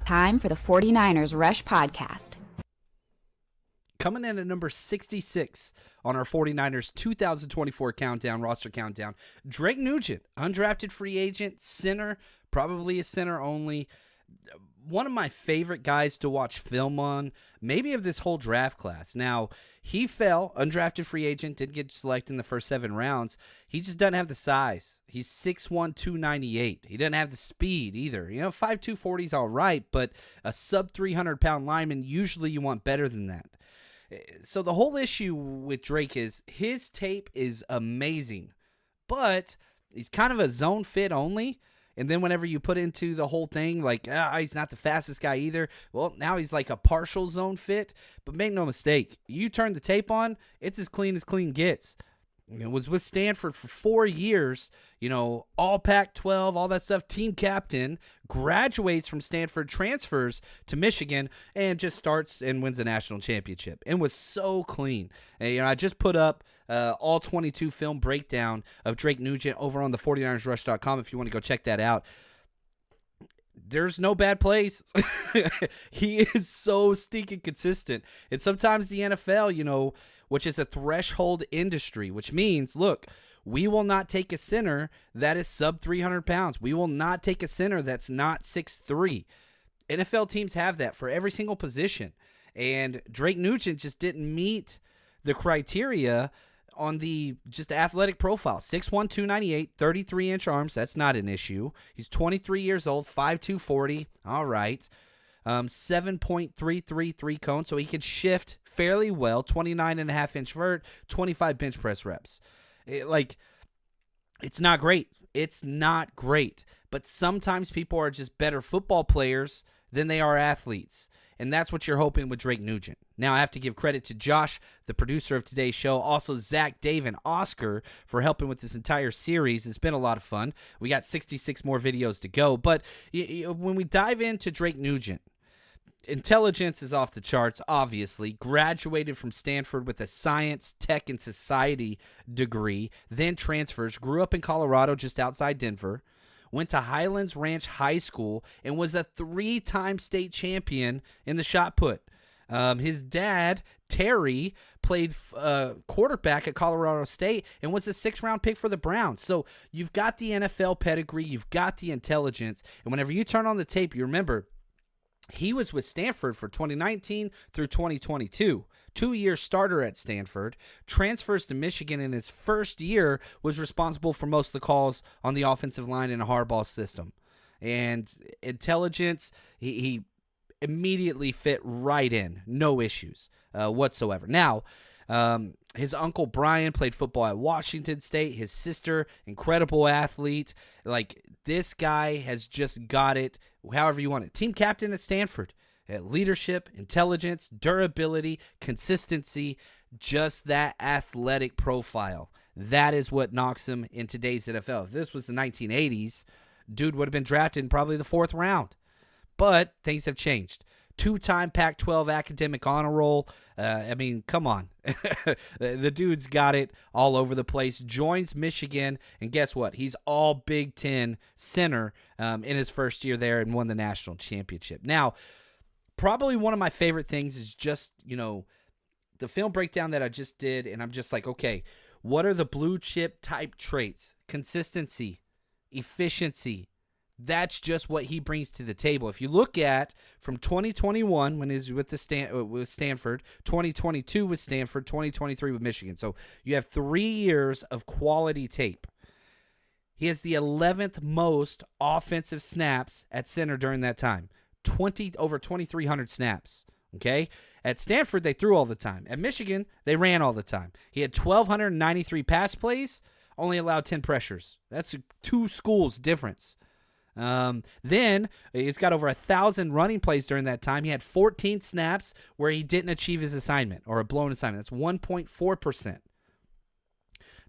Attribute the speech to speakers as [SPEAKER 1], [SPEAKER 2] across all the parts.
[SPEAKER 1] Time for the 49ers Rush Podcast.
[SPEAKER 2] Coming in at number 66 on our 49ers 2024 roster countdown, Drake Nugent, undrafted free agent, center, probably a center only. One of my favorite guys to watch film on, maybe of this whole draft class. Now, he fell, undrafted free agent, didn't get selected in the first 7 rounds. He just doesn't have the size. He's 6'1", 298. He doesn't have the speed either. 5'2", 40 is all right, but a sub 300-pound lineman, usually you want better than that. So the whole issue with Drake is his tape is amazing, but he's kind of a zone fit only. And then whenever you put into the whole thing, like, he's not the fastest guy either, well, now he's like a partial zone fit. But make no mistake, you turn the tape on, it's as clean gets. It was with Stanford for 4 years, all Pac-12, all that stuff, team captain, graduates from Stanford, transfers to Michigan, and just starts and wins a national championship. And was so clean. And, I just put up all 22 film breakdown of Drake Nugent over on the 49ersrush.com if you want to go check that out. There's no bad plays. He is so stinking consistent. And sometimes the NFL, which is a threshold industry, which means, look, we will not take a center that is sub 300 pounds. We will not take a center that's not 6'3". NFL teams have that for every single position. And Drake Nugent just didn't meet the criteria on the just athletic profile. 6'1", 298, 33-inch arms. That's not an issue. He's 23 years old, 5'2", 40. All right. 7.333 cone, so he can shift fairly well. 29.5-inch vert, 25 bench press reps. It's not great. It's not great. But sometimes people are just better football players than they are athletes. And that's what you're hoping with Drake Nugent. Now, I have to give credit to Josh, the producer of today's show. Also, Zach, Dave, and Oscar for helping with this entire series. It's been a lot of fun. We got 66 more videos to go. But when we dive into Drake Nugent, intelligence is off the charts, obviously. Graduated from Stanford with a science, tech, and society degree. Then transfers. Grew up in Colorado, just outside Denver. Went to Highlands Ranch High School and was a 3-time state champion in the shot put. His dad, Terry, played quarterback at Colorado State and was a 6th-round pick for the Browns. So you've got the NFL pedigree, you've got the intelligence, and whenever you turn on the tape, you remember he was with Stanford for 2019 through 2022. 2-year starter at Stanford, transfers to Michigan in his first year, was responsible for most of the calls on the offensive line in a hardball system. And intelligence, he immediately fit right in. No issues whatsoever. Now, his uncle Brian played football at Washington State. His sister, incredible athlete. This guy has just got it however you want it. Team captain at Stanford. Leadership, intelligence, durability, consistency, just that athletic profile. That is what knocks him in today's NFL. If this was the 1980s, dude would have been drafted in probably the 4th round. But things have changed. 2-time Pac-12 academic honor roll. Come on. The dude's got it all over the place. Joins Michigan, and guess what? He's all Big Ten center in his first year there and won the national championship. Now, probably one of my favorite things is just, the film breakdown that I just did, and I'm just like, okay, what are the blue chip type traits? Consistency, efficiency. That's just what he brings to the table. If you look at from 2021 when he was with with Stanford, 2022 with Stanford, 2023 with Michigan. So you have 3 years of quality tape. He has the 11th most offensive snaps at center during that time. Over 2,300 snaps, okay? At Stanford, they threw all the time. At Michigan, they ran all the time. He had 1,293 pass plays, only allowed 10 pressures. That's 2 schools difference. Then he's got over 1,000 running plays during that time. He had 14 snaps where he didn't achieve his assignment or a blown assignment. That's 1.4%.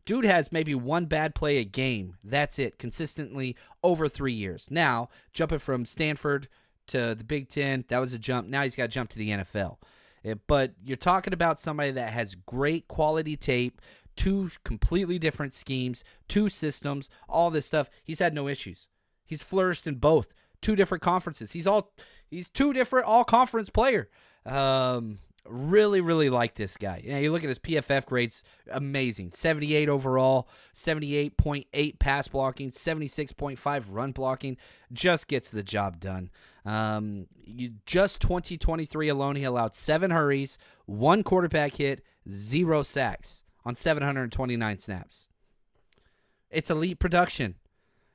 [SPEAKER 2] Dude has maybe 1 bad play a game. That's it, consistently over 3 years. Now, jumping from Stanford to the Big Ten, that was a jump. Now he's got to jump to the NFL. But you're talking about somebody that has great quality tape, 2 completely different schemes, 2 systems, all this stuff. He's had no issues. He's flourished in both. two different conferences. He's two different all-conference player. Really, really like this guy. Yeah, you look at his PFF grades, amazing. 78 overall, 78.8 pass blocking, 76.5 run blocking. Just gets the job done. Just 2023 alone, he allowed 7 hurries, 1 quarterback hit, 0 sacks on 729 snaps. It's elite production.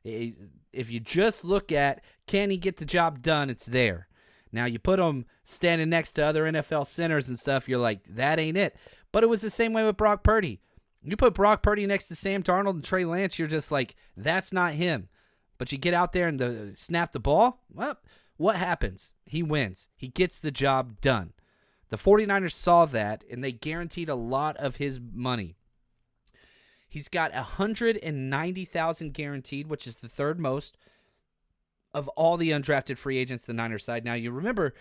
[SPEAKER 2] If you just look at can he get the job done, it's there. Now, you put him standing next to other NFL centers and stuff, you're like, that ain't it. But it was the same way with Brock Purdy. You put Brock Purdy next to Sam Darnold and Trey Lance, you're just like, that's not him. But you get out there and snap the ball, well, what happens? He wins. He gets the job done. The 49ers saw that, and they guaranteed a lot of his money. He's got $190,000 guaranteed, which is the third most of all the undrafted free agents the Niners side. Now, you remember,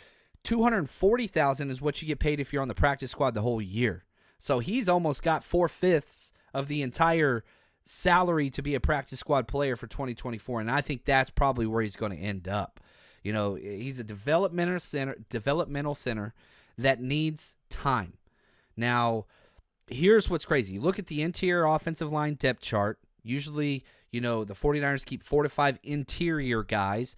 [SPEAKER 2] $240,000 is what you get paid if you're on the practice squad the whole year. So he's almost got 4/5 of the entire salary to be a practice squad player for 2024, and I think that's probably where he's going to end up. You know, he's a developmental center that needs time. Now, here's what's crazy. You look at the interior offensive line depth chart. Usually, you know, the 49ers keep 4 to 5 interior guys.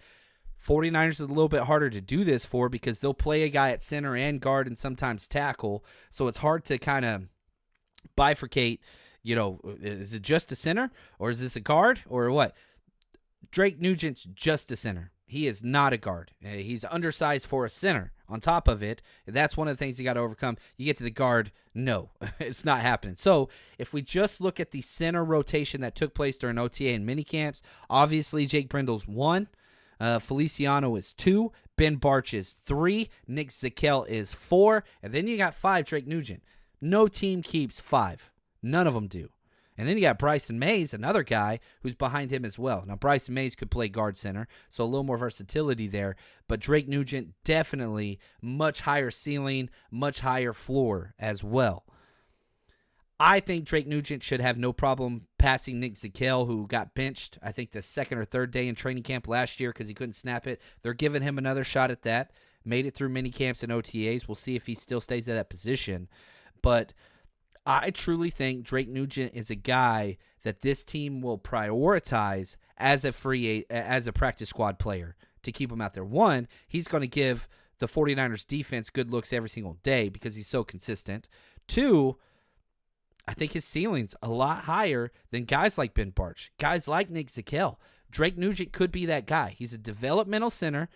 [SPEAKER 2] 49ers is a little bit harder to do this for because they'll play a guy at center and guard and sometimes tackle. So it's hard to kind of bifurcate, you know, is it just a center or is this a guard or what? Drake Nugent's just a center. He is not a guard. He's undersized for a center. On top of it, that's one of the things you got to overcome. You get to the guard, no, it's not happening. So if we just look at the center rotation that took place during OTA and minicamps, obviously Jake Brindle's 1, Feliciano is 2, Ben Barch is 3, Nick Zakelj is 4, and then you got 5, Drake Nugent. No team keeps 5. None of them do. And then you got Bryson Mays, another guy who's behind him as well. Now, Bryson Mays could play guard center, so a little more versatility there. But Drake Nugent, definitely much higher ceiling, much higher floor as well. I think Drake Nugent should have no problem passing Nick Zakelj, who got benched, I think, the second or third day in training camp last year because he couldn't snap it. They're giving him another shot at that. Made it through mini camps and OTAs. We'll see if he still stays at that position. But I truly think Drake Nugent is a guy that this team will prioritize as a practice squad player to keep him out there. 1, he's going to give the 49ers defense good looks every single day because he's so consistent. 2, I think his ceiling's a lot higher than guys like Ben Barch, guys like Nick Zakelj. Drake Nugent could be that guy. He's a developmental center,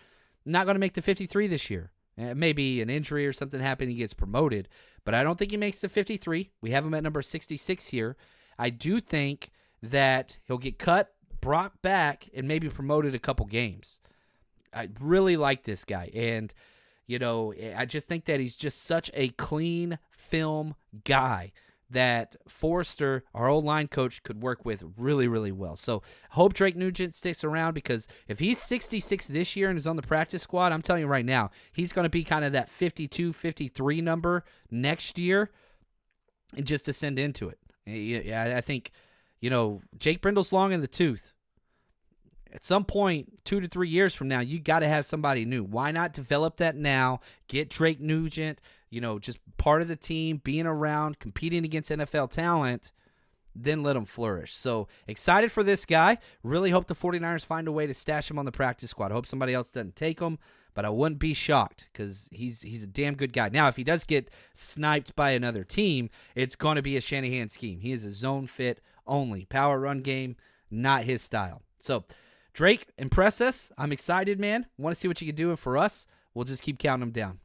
[SPEAKER 2] not going to make the 53 this year. Maybe an injury or something happened, he gets promoted. But I don't think he makes the 53. We have him at number 66 here. I do think that he'll get cut, brought back, and maybe promoted a couple games. I really like this guy. And, you know, I just think that he's just such a clean film guy that Forrester, our old line coach, could work with really, really well. So I hope Drake Nugent sticks around because if he's 66 this year and is on the practice squad, I'm telling you right now, he's going to be kind of that 52, 53 number next year and just descend into it. Yeah, I think, you know, Jake Brindle's long in the tooth. At some point, 2 to 3 years from now, you got to have somebody new. Why not develop that now? Get Drake Nugent, you know, just part of the team, being around, competing against NFL talent, then let him flourish. So excited for this guy. Really hope the 49ers find a way to stash him on the practice squad. I hope somebody else doesn't take him, but I wouldn't be shocked because he's a damn good guy. Now, if he does get sniped by another team, it's going to be a Shanahan scheme. He is a zone fit only. Power run game, not his style. So Drake, impress us. I'm excited, man. Want to see what you can do for us. We'll just keep counting them down.